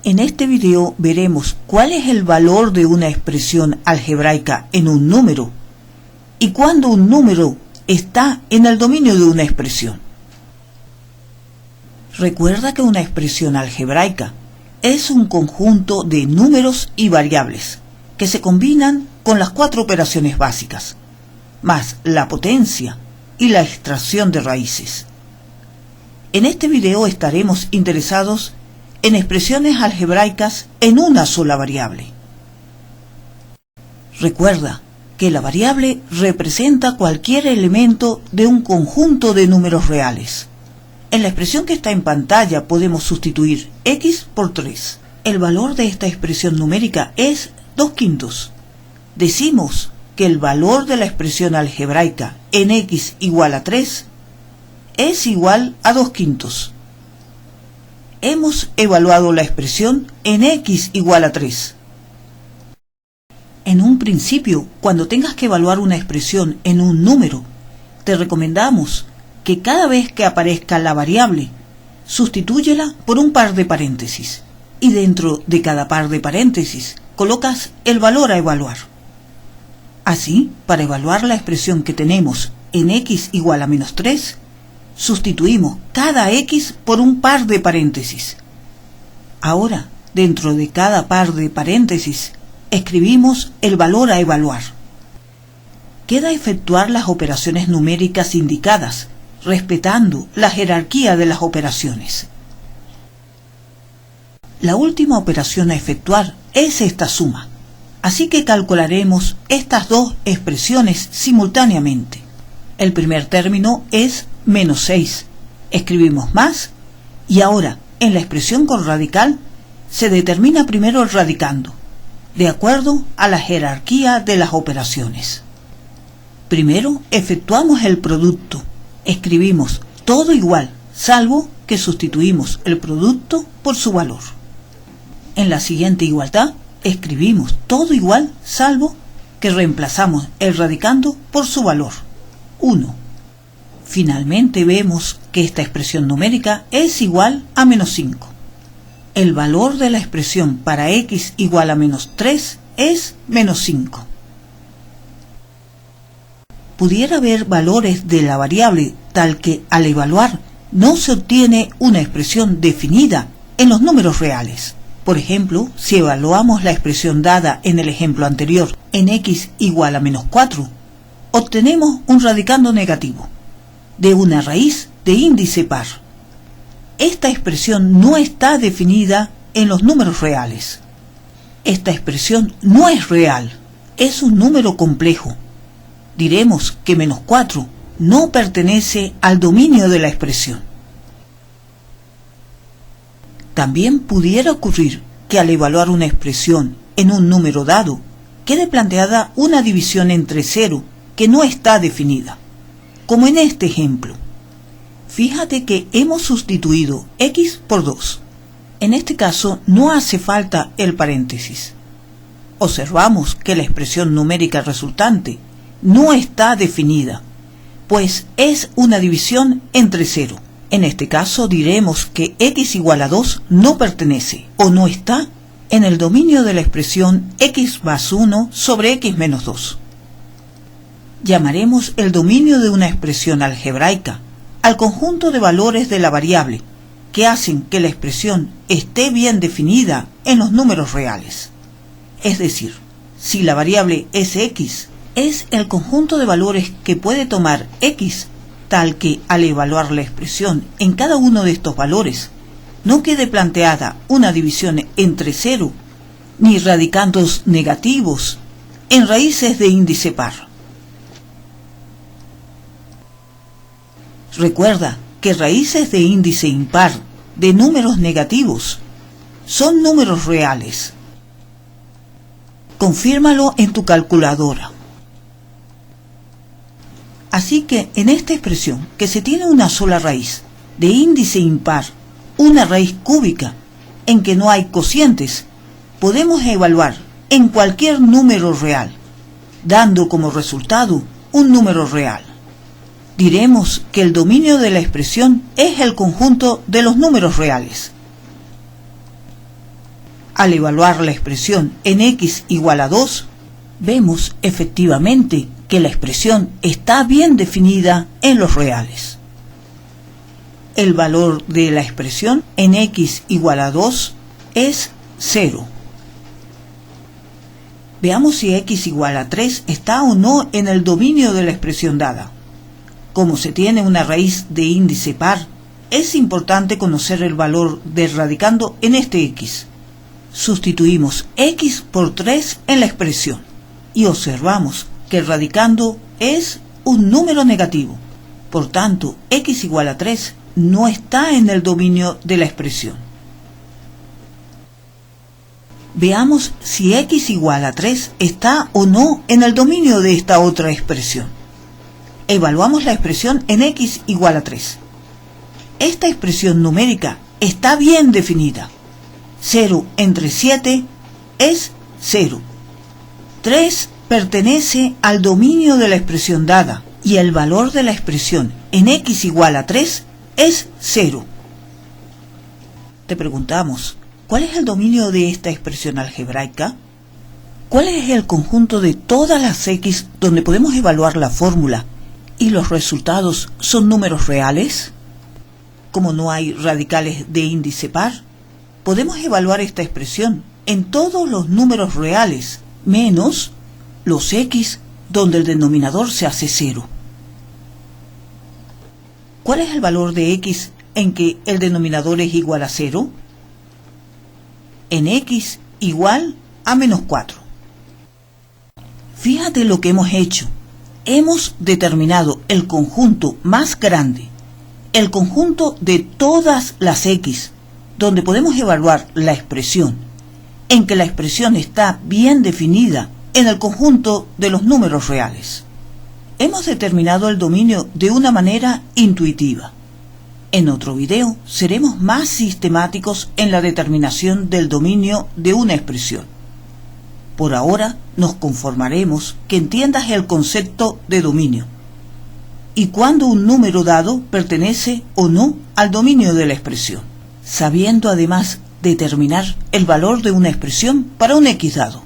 En este video veremos cuál es el valor de una expresión algebraica en un número y cuándo un número está en el dominio de una expresión. Recuerda que una expresión algebraica es un conjunto de números y variables que se combinan con las 4 operaciones básicas, más la potencia y la extracción de raíces. En este video estaremos interesados en expresiones algebraicas en una sola variable. Recuerda que la variable representa cualquier elemento de un conjunto de números reales. En la expresión que está en pantalla podemos sustituir x por 3. El valor de esta expresión numérica es 2/5. Decimos que el valor de la expresión algebraica en x igual a 3 es igual a 2/5. Hemos evaluado la expresión en x igual a 3. En un principio, cuando tengas que evaluar una expresión en un número, te recomendamos que cada vez que aparezca la variable, sustitúyela por un par de paréntesis y dentro de cada par de paréntesis colocas el valor a evaluar. Así, para evaluar la expresión que tenemos en x igual a -3, sustituimos cada x por un par de paréntesis. Ahora, dentro de cada par de paréntesis, escribimos el valor a evaluar. Queda efectuar las operaciones numéricas indicadas, respetando la jerarquía de las operaciones. La última operación a efectuar es esta suma, así que calcularemos estas dos expresiones simultáneamente. El primer término es -6, escribimos más, y ahora en la expresión con radical se determina primero el radicando, de acuerdo a la jerarquía de las operaciones. Primero efectuamos el producto, escribimos todo igual, salvo que sustituimos el producto por su valor. En la siguiente igualdad escribimos todo igual, salvo que reemplazamos el radicando por su valor, 1. Finalmente vemos que esta expresión numérica es igual a -5. El valor de la expresión para x igual a -3 es -5. Pudiera haber valores de la variable tal que al evaluar no se obtiene una expresión definida en los números reales. Por ejemplo, si evaluamos la expresión dada en el ejemplo anterior en x igual a -4, obtenemos un radicando negativo de una raíz de índice par. Esta expresión no está definida en los números reales. Esta expresión no es real, es un número complejo. Diremos que -4 no pertenece al dominio de la expresión. También pudiera ocurrir que al evaluar una expresión en un número dado, quede planteada una división entre 0 que no está definida, como en este ejemplo. Fíjate que hemos sustituido x por 2. En este caso no hace falta el paréntesis. Observamos que la expresión numérica resultante no está definida, pues es una división entre 0. En este caso diremos que x igual a 2 no pertenece o no está en el dominio de la expresión x más 1 sobre x menos 2. Llamaremos el dominio de una expresión algebraica al conjunto de valores de la variable que hacen que la expresión esté bien definida en los números reales. Es decir, si la variable es x, es el conjunto de valores que puede tomar x, tal que al evaluar la expresión en cada uno de estos valores, no quede planteada una división entre 0, ni radicandos negativos en raíces de índice par. Recuerda que raíces de índice impar de números negativos son números reales. Confírmalo en tu calculadora. Así que en esta expresión que se tiene una sola raíz de índice impar, una raíz cúbica en que no hay cocientes, podemos evaluar en cualquier número real, dando como resultado un número real. Diremos que el dominio de la expresión es el conjunto de los números reales. Al evaluar la expresión en x igual a 2, vemos efectivamente que la expresión está bien definida en los reales. El valor de la expresión en x igual a 2 es 0. Veamos si x igual a 3 está o no en el dominio de la expresión dada. Como se tiene una raíz de índice par, es importante conocer el valor del radicando en este x. Sustituimos x por 3 en la expresión y observamos que el radicando es un número negativo. Por tanto, x igual a 3 no está en el dominio de la expresión. Veamos si x igual a 3 está o no en el dominio de esta otra expresión. Evaluamos la expresión en x igual a 3. Esta expresión numérica está bien definida. 0 entre 7 es 0. 3 pertenece al dominio de la expresión dada y el valor de la expresión en x igual a 3 es 0. Te preguntamos, ¿cuál es el dominio de esta expresión algebraica? ¿Cuál es el conjunto de todas las x donde podemos evaluar la fórmula y los resultados son números reales? Como no hay radicales de índice par, podemos evaluar esta expresión en todos los números reales, menos los x donde el denominador se hace 0. ¿Cuál es el valor de x en que el denominador es igual a 0? En x igual a menos 4. Fíjate lo que hemos hecho. Hemos determinado el conjunto más grande, el conjunto de todas las x, donde podemos evaluar la expresión, en que la expresión está bien definida en el conjunto de los números reales. Hemos determinado el dominio de una manera intuitiva. En otro video seremos más sistemáticos en la determinación del dominio de una expresión. Por ahora nos conformaremos que entiendas el concepto de dominio y cuándo un número dado pertenece o no al dominio de la expresión, sabiendo además determinar el valor de una expresión para un x dado.